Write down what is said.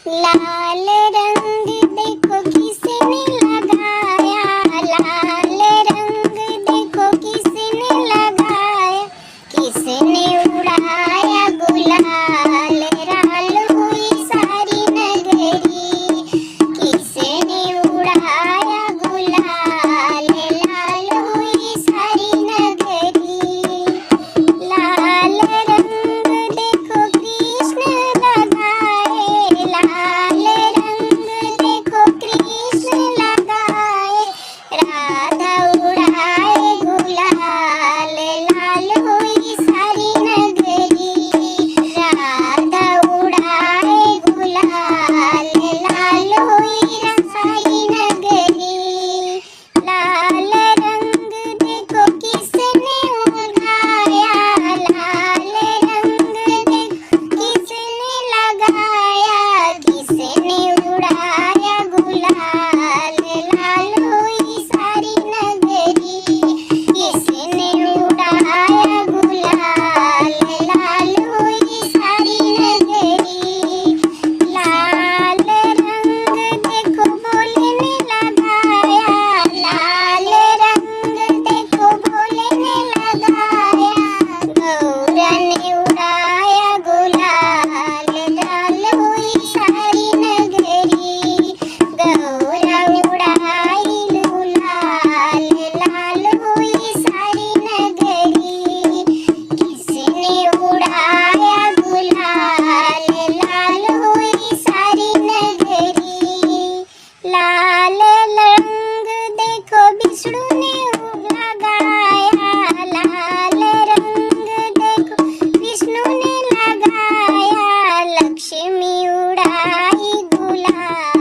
लाल रंग देखो किसने लगाया, लाल रंग देखो किसने लगाया, किसने उड़ाया गुलाल, लाल हुई सारी नगरी, किसने उड़ाया गुलाल, लाल हुई सारी नगरी। लाल रंग देखो कृष्ण लगाए, लाल रंग देखो कृष्ण लगाए, राधा उड़ाए गुलाल, लाल हुई सारी नगरी, राधा उड़ाए गुलाल, लाल हुई सारी नगरी। लाल रंग देखो किसने उड़ाया, लाल रंग देखो किसने लगाया, किसने उड़ाया गुलाल, लाल हुई सारी नगरी, किसने उड़ाया गुलाल, लाल हुई सारी नगरी। लाल रंग देखो बोलने लगाया, लाल रंग देखो बोलने लगाया, गौरा ने उड़ाया गुलाल, लाल हुई सारी नगरी, गौरा उड़ाई गुलाल, लाल हुई सारी नगरी, किसने उड़ाया गुलाल, लाल हुई सारी नगरी। लाल रंग देखो विष्णु ने लगाया, लाल रंग देखो विष्णु ने लगाया, लक्ष्मी उड़ाई गुलाल।